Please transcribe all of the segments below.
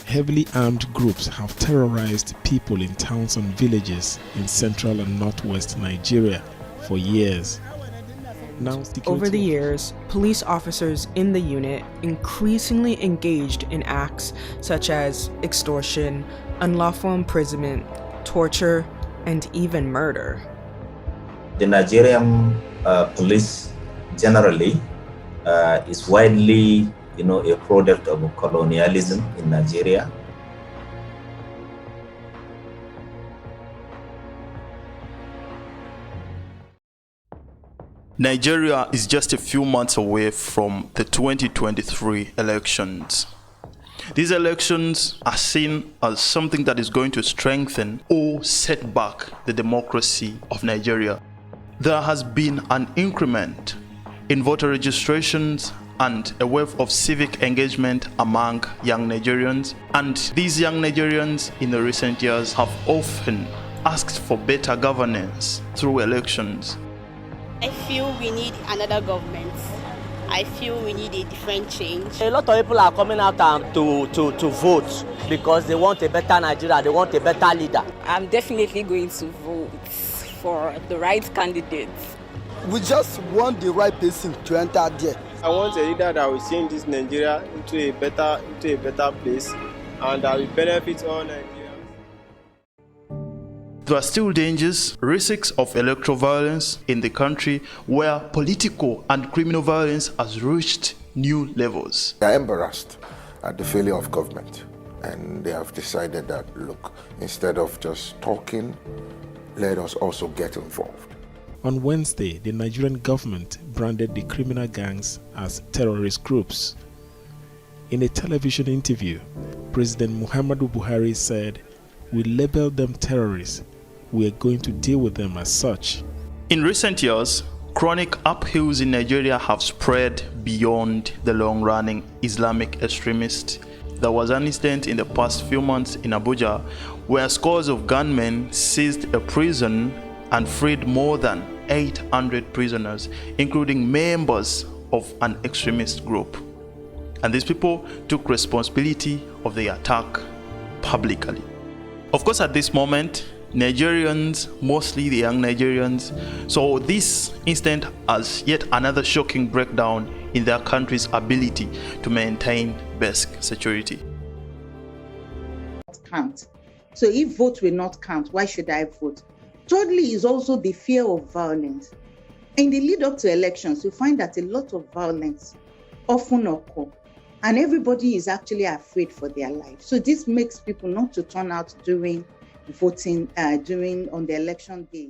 heavily armed groups have terrorized people in towns and villages in central and northwest Nigeria for years. Over the years, police officers in the unit increasingly engaged in acts such as extortion, unlawful imprisonment, torture, and even murder. The Nigerian police generally is widely, a product of colonialism in Nigeria. Nigeria is just a few months away from the 2023 elections. These elections are seen as something that is going to strengthen or set back the democracy of Nigeria. There has been an increment in voter registrations and a wave of civic engagement among young Nigerians. And these young Nigerians in the recent years have often asked for better governance through elections. I feel we need another government. I feel we need a different change. A lot of people are coming out to vote because they want a better Nigeria, they want a better leader. I'm definitely going to vote for the right candidates. We just want the right person to enter there. I want a leader that will change this Nigeria into a better place and that will benefit all Nigerians. There are still dangers, risks of electoral violence in the country where political and criminal violence has reached new levels. They are embarrassed at the failure of government, and they have decided that, look, instead of just talking, let us also get involved. On Wednesday, the Nigerian government branded the criminal gangs as terrorist groups. In a television interview, President Muhammadu Buhari said, "We labeled them terrorists. We are going to deal with them as such." In recent years, chronic uphills in Nigeria have spread beyond the long-running Islamic extremists. There was an incident in the past few months in Abuja where scores of gunmen seized a prison and freed more than 800 prisoners, including members of an extremist group. And these people took responsibility of the attack publicly. Of course, at this moment, Nigerians, mostly the young Nigerians, saw this incident as yet another shocking breakdown in their country's ability to maintain basic security. Count. So if vote will not count, why should I vote? Thirdly is also the fear of violence. In the lead up to elections, you find that a lot of violence often occur, and everybody is actually afraid for their life. So this makes people not to turn out during voting on the election day.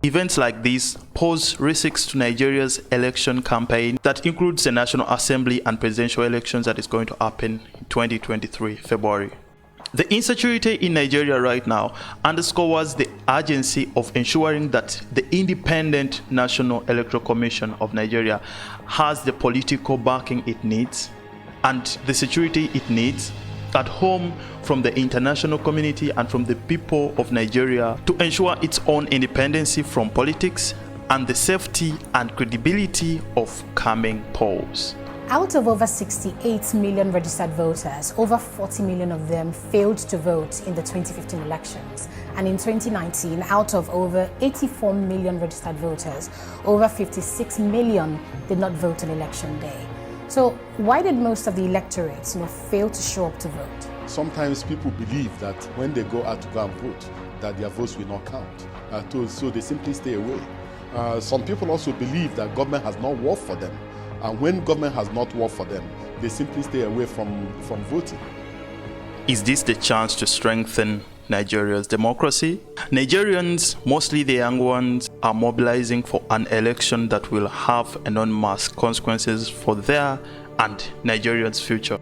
Events like these pose risks to Nigeria's election campaign that includes the National Assembly and presidential elections that is going to happen in 2023 February. The insecurity in Nigeria right now underscores the urgency of ensuring that the Independent National Electoral Commission of Nigeria has the political backing it needs and the security it needs at home, from the international community and from the people of Nigeria, to ensure its own independence from politics and the safety and credibility of coming polls. Out of over 68 million registered voters, over 40 million of them failed to vote in the 2015 elections. And in 2019, out of over 84 million registered voters, over 56 million did not vote on election day. So why did most of the electorates fail to show up to vote? Sometimes people believe that when they go out to go and vote, that their votes will not count. So they simply stay away. Some people also believe that government has not worked for them. And when government has not worked for them, they simply stay away from voting. Is this the chance to strengthen Nigeria's democracy? Nigerians, mostly the young ones, are mobilizing for an election that will have enormous consequences for their and Nigerians' future.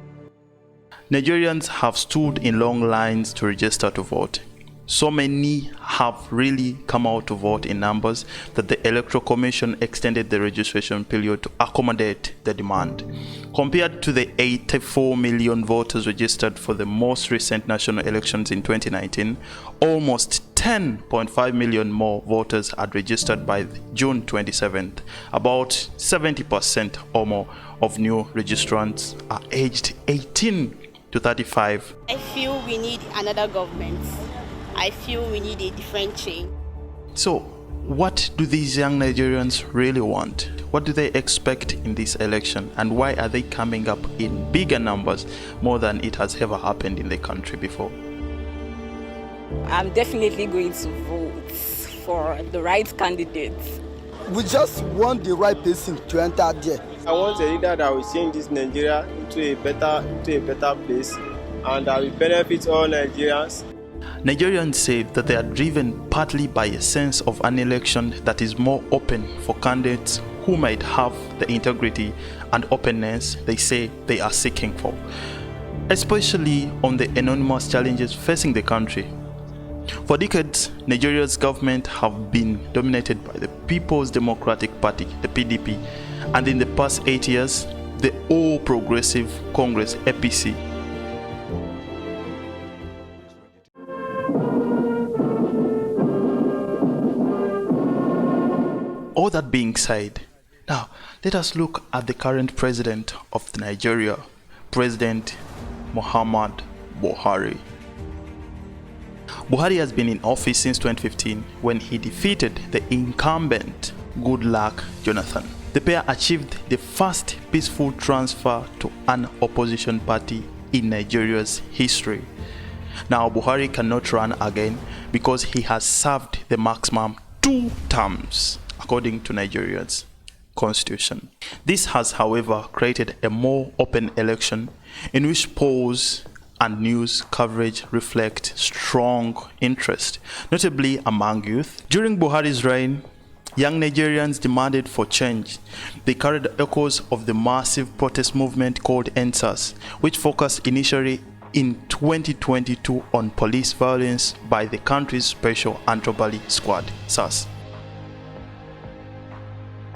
Nigerians have stood in long lines to register to vote. So many have really come out to vote in numbers that the Electoral Commission extended the registration period to accommodate the demand. Compared to the 84 million voters registered for the most recent national elections in 2019, almost 10.5 million more voters had registered by June 27th. About 70% or more of new registrants are aged 18 to 35. I feel we need another government. I feel we need a different change. So, what do these young Nigerians really want? What do they expect in this election, and why are they coming up in bigger numbers, more than it has ever happened in the country before? I'm definitely going to vote for the right candidates. We just want the right person to enter there. I want a leader that will change this Nigeria into a better place, and that will benefit all Nigerians. Nigerians say that they are driven partly by a sense of an election that is more open for candidates who might have the integrity and openness they say they are seeking for, especially on the enormous challenges facing the country. For decades, Nigeria's government have been dominated by the People's Democratic Party, the PDP, and in the past 8 years, the All Progressive Congress, APC. All that being said, now let us look at the current president of Nigeria, President Muhammadu Buhari. Buhari has been in office since 2015 when he defeated the incumbent Goodluck Jonathan. The pair achieved the first peaceful transfer to an opposition party in Nigeria's history. Now Buhari cannot run again because he has served the maximum 2 terms according to Nigeria's constitution. This has, however, created a more open election in which polls and news coverage reflect strong interest, notably among youth. During Buhari's reign, young Nigerians demanded for change. They carried echoes of the massive protest movement called EndSARS, which focused initially in 2022 on police violence by the country's Special Anti-Bully Squad, SARS.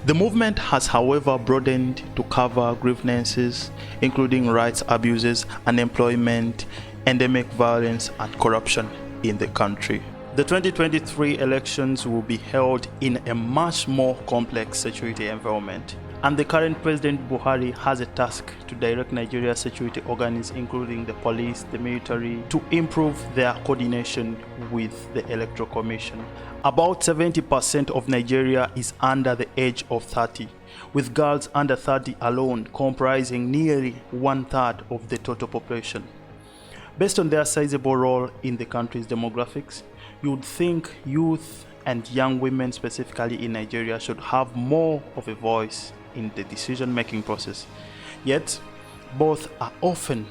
The movement has, however, broadened to cover grievances, including rights abuses, unemployment, endemic violence, and corruption in the country. The 2023 elections will be held in a much more complex security environment, and the current President Buhari has a task to direct Nigeria's security organs, including the police, the military, to improve their coordination with the Electoral Commission. About 70% of Nigeria is under the age of 30, with girls under 30 alone comprising nearly 1/3 of the total population. Based on their sizable role in the country's demographics, you would think youth and young women specifically in Nigeria should have more of a voice in the decision-making process. Yet, both are often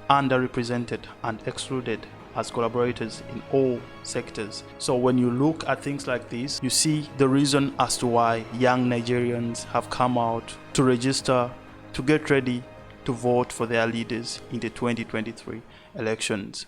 underrepresented and excluded as collaborators in all sectors. So when you look at things like this, you see the reason as to why young Nigerians have come out to register, to get ready to vote for their leaders in the 2023 elections.